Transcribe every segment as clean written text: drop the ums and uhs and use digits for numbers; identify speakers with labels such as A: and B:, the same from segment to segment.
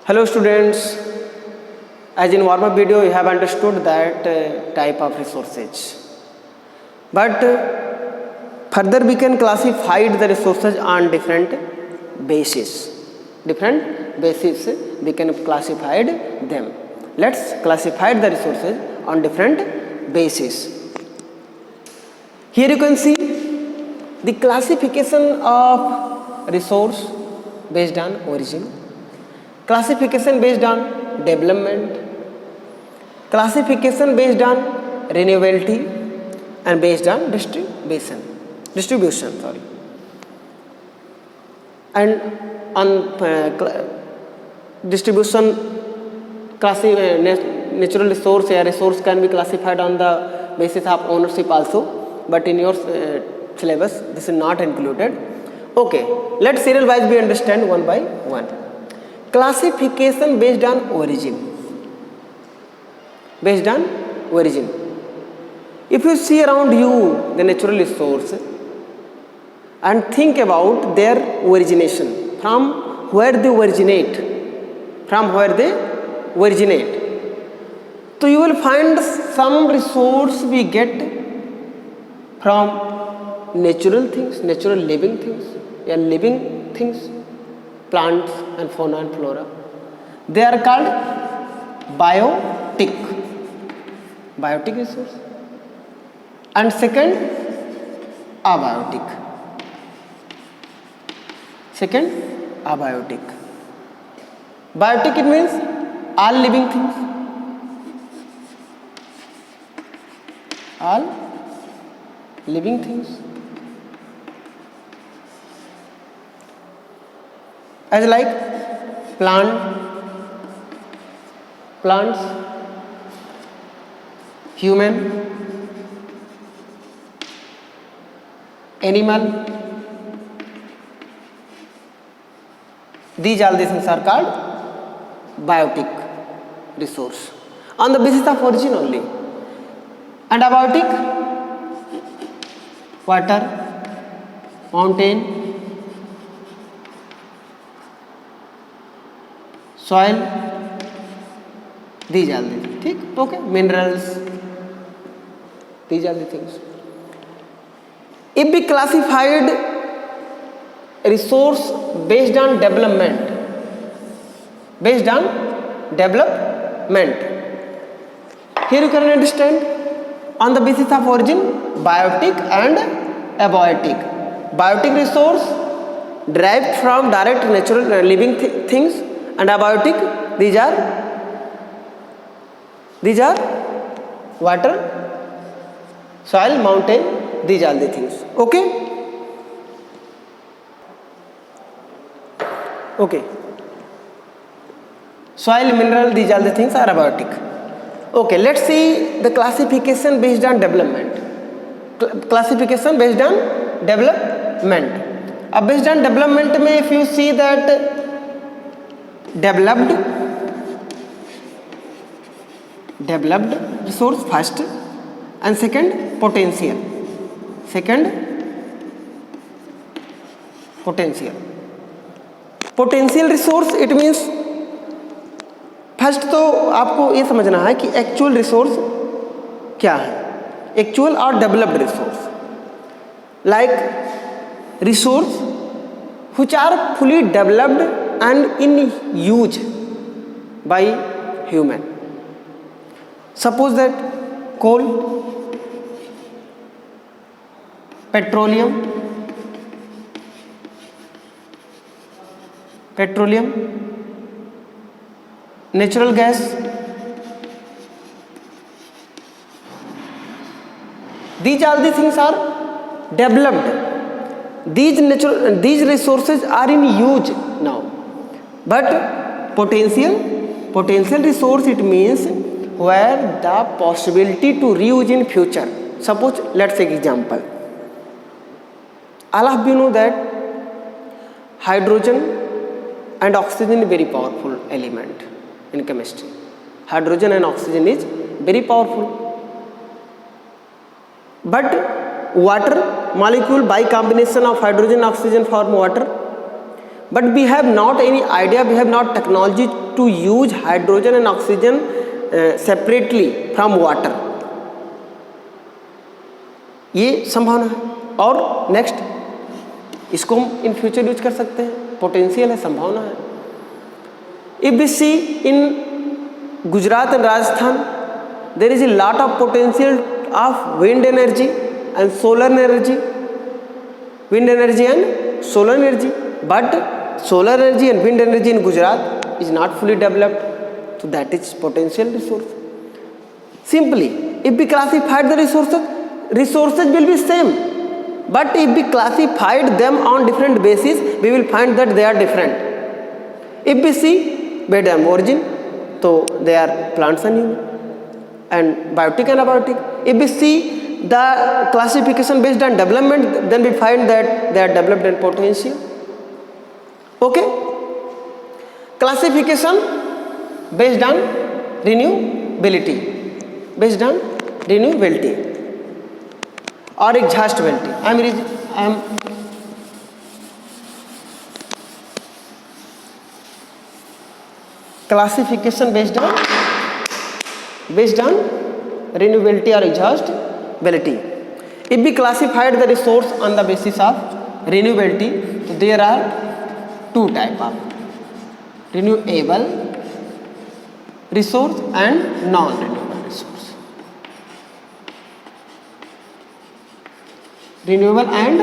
A: Hello students, as in warm-up video you have understood that type of resources. But further we can classify the resources on different bases. Different bases we can classify them. Let's classify the resources on different bases. Here you can see the classification of resource based on origin, classification based on development, classification based on renewability, and based on distribution. And on distribution, natural resource or resource can be classified on the basis of ownership also, but in your syllabus this is not included. Okay, let's serial wise we understand one by one. Classification based on origin. Based on origin. If you see around you the natural resource and think about their origination, from where they originate, so you will find some resource we get from natural things, natural living things, plants and fauna and flora. They are called biotic resource. And second, abiotic. Biotic, it means all living things. As like plants, human, animal, these all these things are called biotic resource on the basis of origin only. And abiotic, water, mountain, soil, these are the things. Okay, minerals, these are the things. If we classified resource based on development, here you can understand on the basis of origin, biotic and abiotic. Biotic resource derived from direct natural living things, and abiotic, these are water, soil, mountain, these are the things. Okay, soil, mineral, these are the things are abiotic. Okay, let's see the classification based on development. Based on development mein, if you see that developed resource first, and second potential. Potential resource, it means first तो आपको ये समझना है कि actual resource क्या है, actual और developed resource. Like resource which are fully developed and in use by human. Suppose that coal, petroleum, natural gas, these all the things are developed. These resources are in use now. But potential resource, it means where the possibility to reuse in future. Suppose, let's take example. All of you know that hydrogen and oxygen is very powerful element in chemistry. Hydrogen and oxygen is very powerful. But water molecule by combination of hydrogen and oxygen form water. But we have not any idea, we have not technology to use hydrogen and oxygen separately from water. ये संभावना है। और next इसको हम in future use कर सकते हैं, potential है, संभावना है। If we see in Gujarat and Rajasthan, there is a lot of potential of wind energy and solar energy, wind energy and solar energy, but solar energy and wind energy in Gujarat is not fully developed, so that is potential resource. Simply, if we classified the resources will be same, but if we classified them on different basis, we will find that they are different. If we see bed and origin, so they are plants and human, and biotic and abiotic. If we see the classification based on development, then we find that they are developed and potential. Okay, classification based on renewability, based on renewability or exhaustibility. I am classification based on renewability or exhaustibility. If we classified the resource on the basis of renewability, so there are two type of renewable resource and non-renewable resource. Renewable and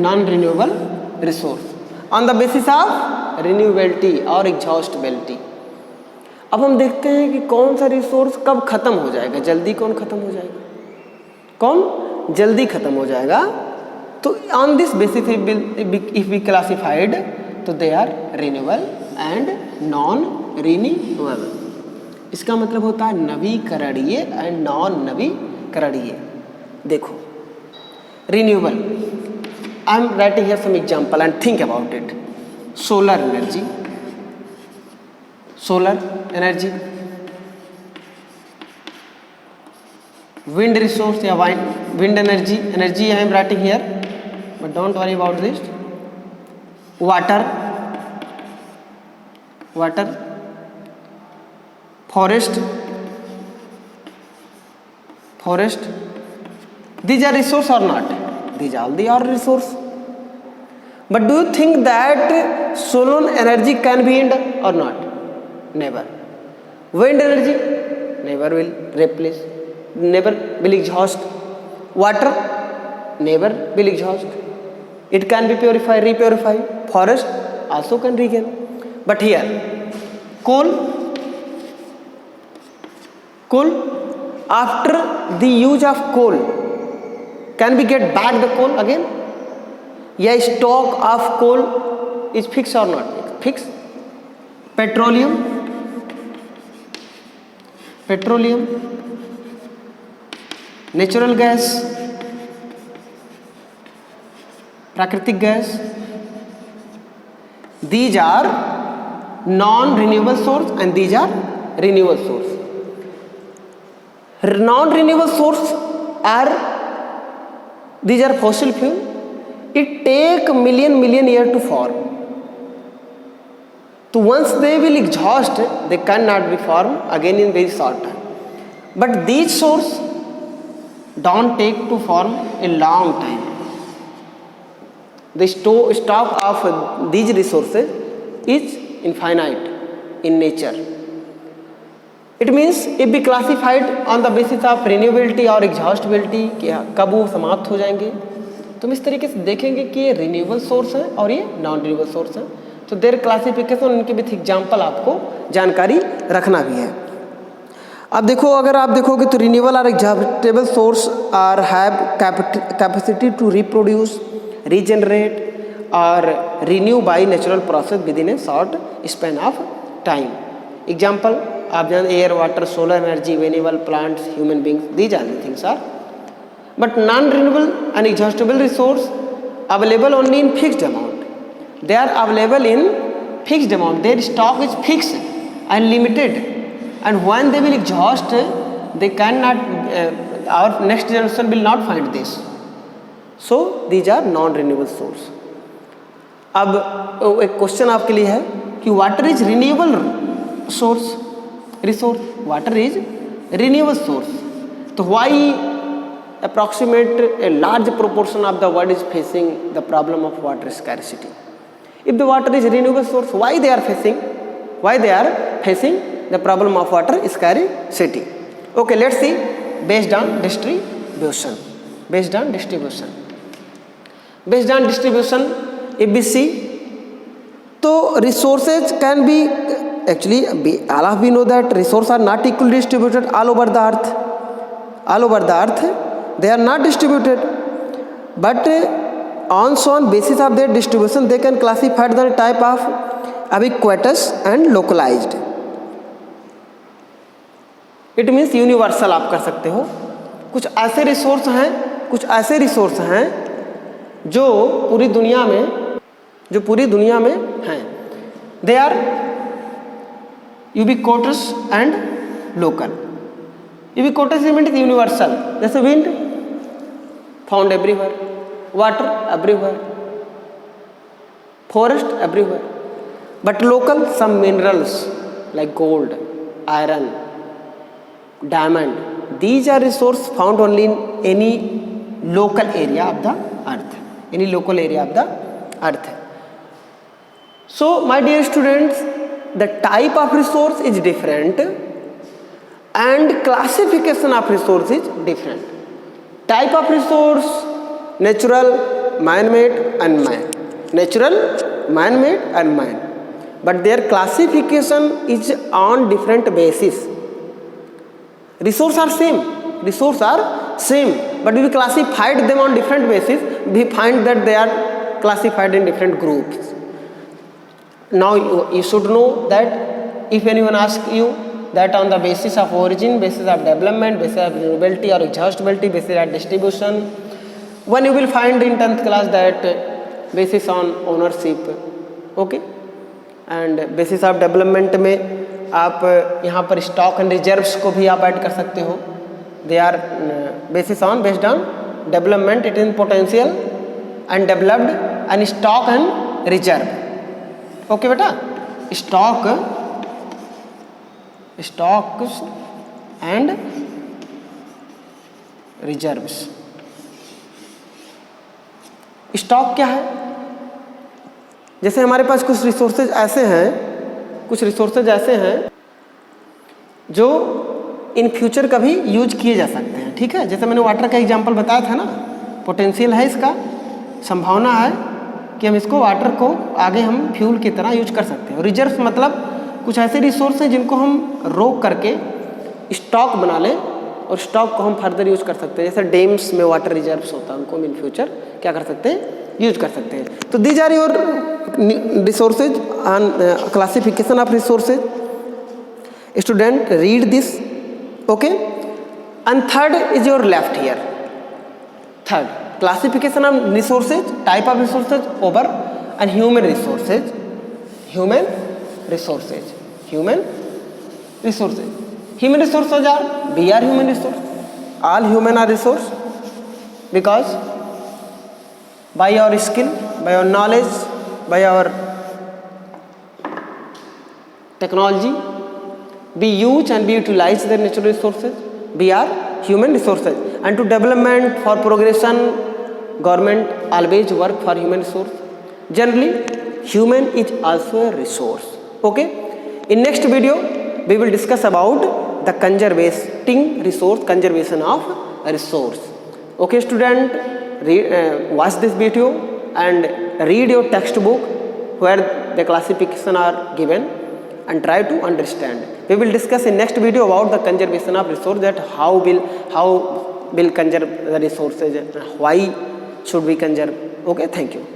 A: non-renewable resource on the basis of renewability or exhaustibility. अब हम देखते हैं कि कौन सा resource कब खत्म हो जाएगा, जल्दी कौन खत्म हो जाएगा, कौन जल्दी खत्म हो जाएगा। तो on this basis if we classified, तो they are renewable and non renewable. इसका मतलब होता है नवीकरणीय एंड नॉन नवीकरणीय। देखो renewable, I am writing here some example and think about it. Solar energy, solar energy, wind resource या wind energy I am writing here, but don't worry about this. Water, forest, these are resource or not? These all they are resource. But do you think that solar energy can be end or not? Never. Wind energy never will replace, never will exhaust. Water never will exhaust. It can be purified, repurified. Forest also can regain. But here coal, after the use of coal, can we get back the coal again? Yeah, stock of coal is fixed or not? Fixed. Petroleum, natural gas, प्राकृतिक gas, these are non-renewable source and these are renewable source. Non-renewable source are, these are fossil fuel. It take million year to form. So once they will exhaust, they cannot be formed again in very short time. But these source don't take to form a long time. The stock of these resources is infinite in nature. It means if we classified on the basis of renewability और exhaustibility कि कब वो समाप्त हो जाएंगे, तो हम इस तरीके से देखेंगे कि ये रिन्यूएबल सोर्स है और ये नॉन रिन्यूएबल सोर्स है। तो देयर क्लासिफिकेशन, उनके विथ एग्जाम्पल आपको जानकारी रखना भी है। अब देखो, अगर आप देखोगे तो रिन्यूएबल और exhaustible source are have capacity to reproduce, regenerate और renew by natural process within a short span of time. Example आप जान, air, water, solar energy, vegetable plants, human beings, these are the things are. But non renewable and exhaustible resource available only in fixed amount. They are available in fixed amount. Their stock is fixed and limited, and when they will exhaust, they cannot, our next generation will not find this. So these are non-renewable source. अब एक question आपके लिए है कि water is renewable source, resource. Water is renewable source. So why approximate a large proportion of the world is facing the problem of water scarcity? If the water is renewable source, why they are facing the problem of water scarcity? Okay, let's see based on distribution. Based on distribution, if we see, so resources can be actually, all of we know that resources are not equally distributed all over the earth. They are not distributed, but on basis of their distribution they can classify the type of ubiquitous and localized. It means universal आप कर सकते हो. कुछ ऐसे resource हैं जो पूरी दुनिया में हैं. They are ubiquitous and local. Ubiquitous means universal, जैसे wind found everywhere, water everywhere, forest everywhere. But local, some minerals like gold, iron, diamond, these are resources found only in any local area of the earth. So my dear students, the type of resource is different and classification of resource is different. Type of resource: natural, man-made and man. But their classification is on different basis. Resources are same, but we classified them on different basis. We find that they are classified in different groups. Now you should know that if anyone asks you that on the basis of origin, basis of development, basis of renewability or exhaustibility, basis of distribution, when you will find in 10th class that basis on ownership, okay, and basis of development में आप यहाँ पर stock and reserves को भी आप add कर सकते हो. They are based on development, it in potential and developed and stock and reserve. Okay बेटा, स्टॉक्स एंड रिजर्व्स. स्टॉक क्या है? जैसे हमारे पास कुछ रिसोर्सेज ऐसे हैं जो इन फ्यूचर कभी यूज किए जा सकते हैं. ठीक है, जैसे मैंने वाटर का एग्जांपल बताया था ना, पोटेंशियल है, इसका संभावना है कि हम इसको वाटर को आगे हम फ्यूल की तरह यूज कर सकते हैं. रिजर्व मतलब कुछ ऐसे रिसोर्स हैं जिनको हम रोक करके स्टॉक बना लें और स्टॉक को हम फर्दर यूज कर सकते हैं. जैसे डैम्स में वाटर रिजर्व्स होता है, उनको हम इन फ्यूचर क्या कर सकते हैं, यूज कर सकते हैं. तो these are your resources and classification of resources. Student, read this, okay? And third is your left here. Third, classification of resources, type of resources over and human resources. Human resources are, we are human resource. All human are resource because by our skill, by our knowledge, by our technology, we use and we utilize the natural resources. We are human resources, and to development, for progression, government always work for human resource. Generally, human is also a resource. Okay, in next video we will discuss about the conservation of resource. Okay student, watch this video and read your textbook where the classification are given and try to understand. We will discuss in next video about the conservation of resource, that how will conserve the resources and why should we conserve. Okay, thank you.